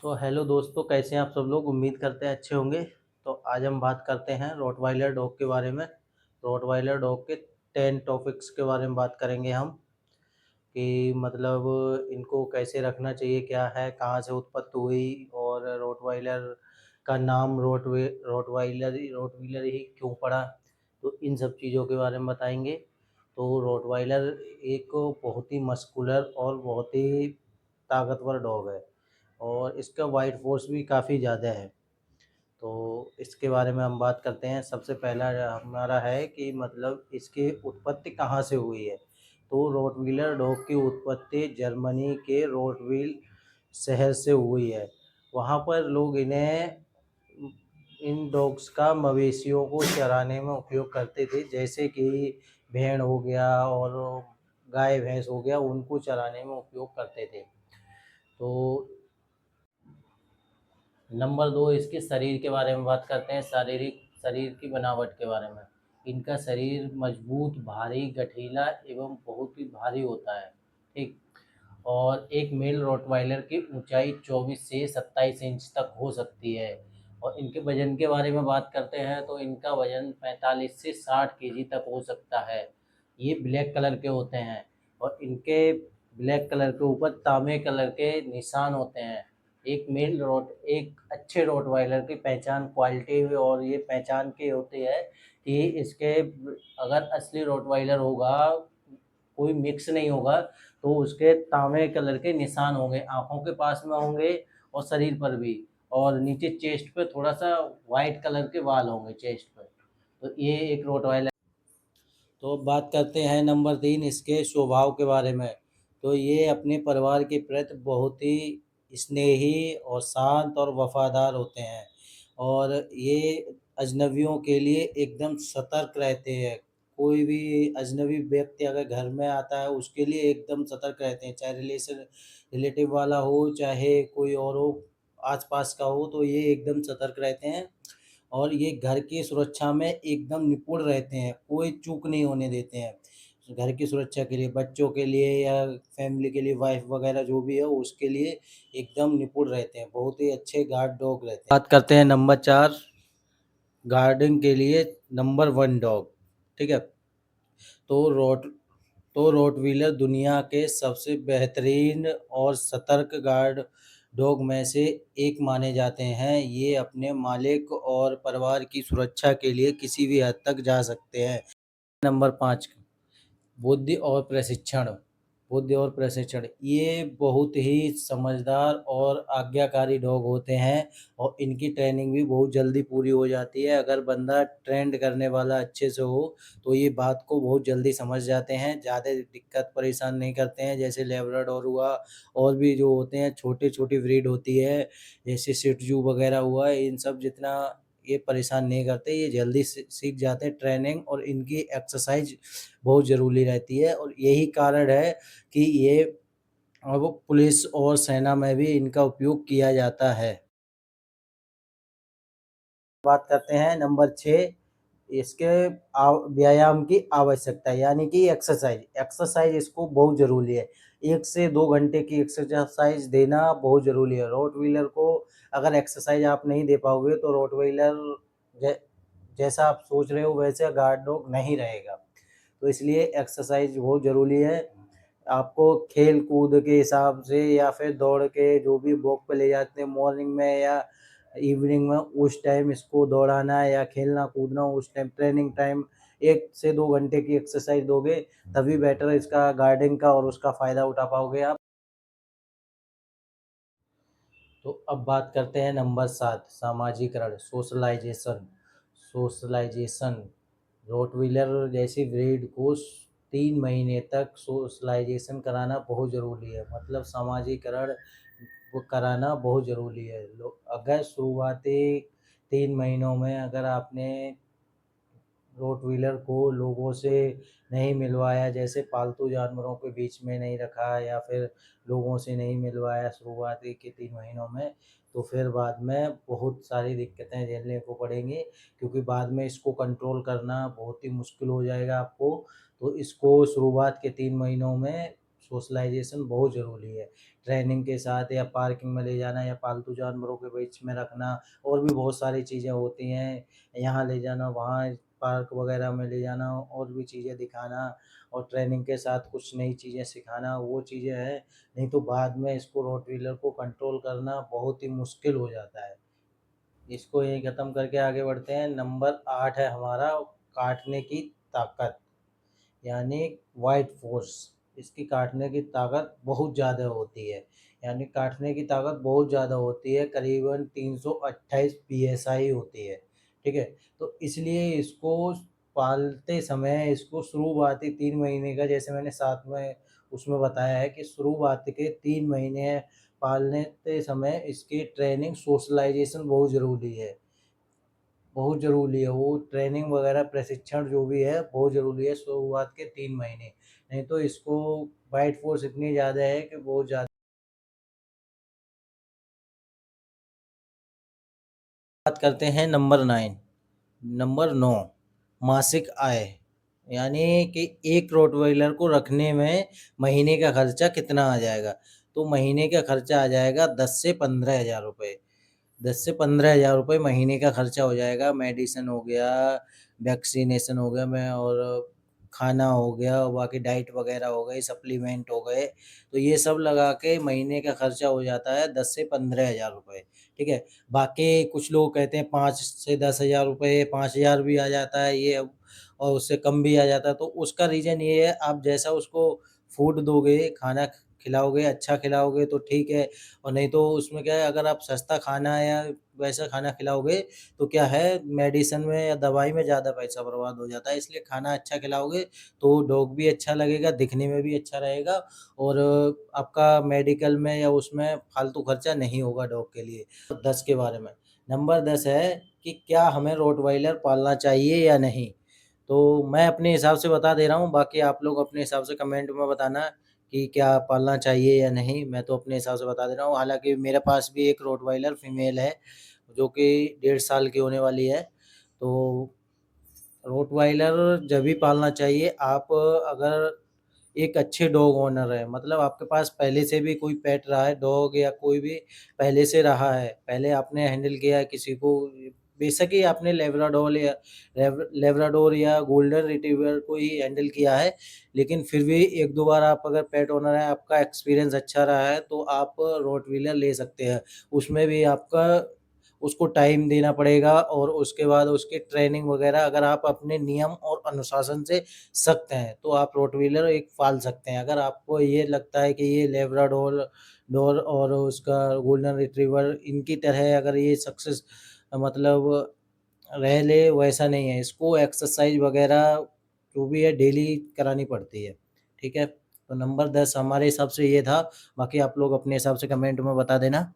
तो हेलो दोस्तों, कैसे हैं आप सब लोग। उम्मीद करते हैं अच्छे होंगे। तो आज हम बात करते हैं रोटवाइलर डॉग के बारे में। रोटवाइलर डॉग के 10 टॉपिक्स के बारे में बात करेंगे हम कि मतलब इनको कैसे रखना चाहिए, क्या है, कहाँ से उत्पत्ति हुई और रोटवाइलर का नाम रोटवाइलर ही क्यों पड़ा। तो इन सब चीज़ों के बारे में बताएंगे। तो रोटवाइलर एक बहुत ही मस्कुलर और बहुत ही ताकतवर डॉग है और इसका वाइट फोर्स भी काफ़ी ज़्यादा है। तो इसके बारे में हम बात करते हैं। सबसे पहला हमारा है कि मतलब इसकी उत्पत्ति कहाँ से हुई है। तो रोटवीलर डॉग की उत्पत्ति जर्मनी के रोटवील शहर से हुई है। वहाँ पर लोग इन्हें इन डॉग्स का मवेशियों को चराने में उपयोग करते थे, जैसे कि भेड़ हो गया और गाय भैंस हो गया, उनको चराने में उपयोग करते थे। तो नंबर 2, इसके शरीर के बारे में बात करते हैं। शरीर की बनावट के बारे में। इनका शरीर मजबूत, भारी, गठीला एवं बहुत ही भारी होता है। ठीक। और एक मेल रोटवाइलर की ऊंचाई 24 से 27 इंच तक हो सकती है। और इनके वजन के बारे में बात करते हैं तो इनका वजन 45 से 60 केजी तक हो सकता है। ये ब्लैक कलर के होते हैं और इनके ब्लैक कलर के ऊपर तांबे कलर के निशान होते हैं। एक अच्छे रोटवाइलर की पहचान क्वालिटी और ये पहचान के होती है कि इसके अगर असली रोटवाइलर होगा, कोई मिक्स नहीं होगा, तो उसके तांबे कलर के निशान होंगे, आंखों के पास में होंगे और शरीर पर भी। और नीचे चेस्ट पे थोड़ा सा वाइट कलर के बाल होंगे चेस्ट पर। तो ये एक रोटवाइलर। तो अब बात करते हैं नंबर 3, इसके स्वभाव के बारे में। तो ये अपने परिवार के प्रति बहुत ही स्नेही और शांत और वफादार होते हैं। और ये अजनबियों के लिए एकदम सतर्क रहते हैं। कोई भी अजनबी व्यक्ति अगर घर में आता है उसके लिए एकदम सतर्क रहते हैं, चाहे रिलेटिव वाला हो चाहे कोई और हो, आसपास का हो, तो ये एकदम सतर्क रहते हैं। और ये घर की सुरक्षा में एकदम निपुण रहते हैं, कोई चूक नहीं होने देते हैं। घर की सुरक्षा के लिए, बच्चों के लिए या फैमिली के लिए, वाइफ वगैरह जो भी है उसके लिए एकदम निपुण रहते हैं। बहुत ही अच्छे गार्ड डॉग रहते हैं। बात करते हैं नंबर 4, गार्डिंग के लिए नंबर 1 डॉग। ठीक है। तो रोट तो रोटवीलर दुनिया के सबसे बेहतरीन और सतर्क गार्ड डॉग में से एक माने जाते हैं। ये अपने मालिक और परिवार की सुरक्षा के लिए किसी भी हद तक जा सकते हैं। नंबर 5, बुद्धि और प्रशिक्षण। बुद्धि और प्रशिक्षण, ये बहुत ही समझदार और आज्ञाकारी डॉग होते हैं और इनकी ट्रेनिंग भी बहुत जल्दी पूरी हो जाती है। अगर बंदा ट्रेंड करने वाला अच्छे से हो तो ये बात को बहुत जल्दी समझ जाते हैं, ज़्यादा दिक्कत परेशान नहीं करते हैं। जैसे लेब्राडोर हुआ, और भी जो होते हैं छोटी छोटी ब्रीड होती है जैसे शिट्जू वगैरह हुआ, इन सब जितना ये परेशान नहीं करते, ये जल्दी सीख जाते हैं। ट्रेनिंग और इनकी एक्सरसाइज बहुत ज़रूरी रहती है और यही कारण है कि ये अब पुलिस और सेना में भी इनका उपयोग किया जाता है। बात करते हैं नंबर 6, इसके व्यायाम की आवश्यकता, यानी कि एक्सरसाइज। एक्सरसाइज इसको बहुत ज़रूरी है। 1 से 2 घंटे की एक्सरसाइज देना बहुत ज़रूरी है। रोटवीलर को अगर एक्सरसाइज आप नहीं दे पाओगे तो रोटवीलर जै जैसा आप सोच रहे हो वैसे गार्ड डॉग नहीं रहेगा। तो इसलिए एक्सरसाइज बहुत ज़रूरी है। आपको खेल कूद के हिसाब से या फिर दौड़ के जो भी वॉक पे ले जाते हैं मॉर्निंग में या इवनिंग में, उस टाइम इसको दौड़ाना है या खेलना कूदना, उस टाइम ट्रेनिंग टाइम 1 से 2 घंटे की एक्सरसाइज दोगे तभी बेटर इसका गार्डिंग का और उसका फ़ायदा उठा पाओगे आप। तो अब बात करते हैं नंबर 7, सामाजिकरण, सोशलाइजेशन। सोशलाइजेशन, रोटवीलर जैसी ब्रीड को 3 महीने तक सोशलाइजेशन कराना बहुत ज़रूरी है, मतलब सामाजिकरण वो कराना बहुत ज़रूरी है। अगर शुरुआती 3 महीनों में अगर आपने रोटवीलर को लोगों से नहीं मिलवाया, जैसे पालतू जानवरों के बीच में नहीं रखा या फिर लोगों से नहीं मिलवाया शुरुआती के 3 महीनों में, तो फिर बाद में बहुत सारी दिक्कतें झेलने को पड़ेंगी, क्योंकि बाद में इसको कंट्रोल करना बहुत ही मुश्किल हो जाएगा आपको। तो इसको शुरुआत के 3 महीनों में सोशलाइज़ेशन बहुत ज़रूरी है। ट्रेनिंग के साथ या पार्किंग में ले जाना या पालतू जानवरों के बीच में रखना, और भी बहुत सारी चीज़ें होती हैं, यहाँ ले जाना, वहाँ पार्क वगैरह में ले जाना और भी चीज़ें दिखाना, और ट्रेनिंग के साथ कुछ नई चीज़ें सिखाना, वो चीज़ें हैं। नहीं तो बाद में इसको रोटवीलर को कंट्रोल करना बहुत ही मुश्किल हो जाता है। इसको यहीं ख़त्म करके आगे बढ़ते हैं। नंबर 8 है हमारा काटने की ताकत, यानी वाइट फोर्स। इसकी काटने की ताकत बहुत ज़्यादा होती है, यानी काटने की ताकत बहुत ज़्यादा होती है, करीबन 328 पीएसआई होती है। ठीक है? तो इसलिए इसको पालते समय इसको शुरुआती 3 महीने का, जैसे मैंने साथ में उसमें बताया है कि शुरुआत के 3 महीने पालने के समय इसकी ट्रेनिंग सोशलाइज़ेशन बहुत ज़रूरी है। बहुत ज़रूरी है, वो ट्रेनिंग वगैरह प्रशिक्षण जो भी है बहुत ज़रूरी है शुरुआत के 3 महीने। नहीं तो इसको बाइट फ़ोर्स इतनी ज़्यादा है कि बहुत ज़्यादा। बात करते हैं नंबर 9। नंबर 9 मासिक आय, यानी कि एक रोटवॉइलर को रखने में महीने का खर्चा कितना आ जाएगा? तो महीने का खर्चा आ जाएगा 10 से 15,000 रुपए। 10 से 15,000 रुपए महीने का खर्चा हो जाएगा। मेडिसिन हो गया, वैक्सीनेशन हो गया मैं, और खाना हो गया, और बाकी डाइट वगैरह हो गई, सप्लीमेंट हो गए। तो ये सब लगा के महीने का खर्चा हो जाता है 10 से 15,000 रुपए। ठीक है? बाकी कुछ लोग कहते हैं 5 से 10,000 रुपए, 5,000 भी आ जाता है ये, और उससे कम भी आ जाता है। तो उसका रीज़न ये है, आप जैसा उसको फूड दोगे, खाना खिलाओगे, अच्छा खिलाओगे तो ठीक है, और नहीं तो उसमें क्या है, अगर आप सस्ता खाना या वैसा खाना खिलाओगे तो क्या है, मेडिसिन में या दवाई में ज़्यादा पैसा बर्बाद हो जाता है। इसलिए खाना अच्छा खिलाओगे तो डॉग भी अच्छा लगेगा, दिखने में भी अच्छा रहेगा, और आपका मेडिकल में या उसमें फालतू खर्चा नहीं होगा डॉग के लिए। 10 के बारे में, नंबर 10 है कि क्या हमें रोटवाइलर पालना चाहिए या नहीं? तो मैं अपने हिसाब से बता दे रहा हूँ, बाकी आप लोग अपने हिसाब से कमेंट में बताना कि क्या पालना चाहिए या नहीं। मैं तो अपने हिसाब से बता दे रहा हूँ। हालाँकि मेरे पास भी एक रोटवाइलर फीमेल है, जो कि 1.5 साल की होने वाली है। तो रोटवाइलर जभी पालना चाहिए आप, अगर एक अच्छे डॉग ओनर है, मतलब आपके पास पहले से भी कोई पेट रहा है, डॉग या कोई भी पहले से रहा है, पहले आपने हैंडल किया है किसी को, बेशक ही आपने लेब्राडोर या गोल्डन रिट्रीवर को ही हैंडल किया है, लेकिन फिर भी 1-2 बार आप अगर पेट ओनर हैं, आपका एक्सपीरियंस अच्छा रहा है, तो आप रोटवीलर ले सकते हैं। उसमें भी आपका उसको टाइम देना पड़ेगा, और उसके बाद उसकी ट्रेनिंग वगैरह, अगर आप अपने नियम और अनुशासन से सख्त हैं, तो आप रोटवीलर एक पाल सकते हैं। अगर आपको ये लगता है कि ये लेब्राडोर डोर और उसका गोल्डन रिट्रीवर इनकी तरह अगर ये सक्सेस मतलब रह ले, वैसा नहीं है। इसको एक्सरसाइज़ वगैरह जो भी है डेली करानी पड़ती है। ठीक है? तो नंबर 10 हमारे हिसाब से ये था, बाकी आप लोग अपने हिसाब से कमेंट में बता देना।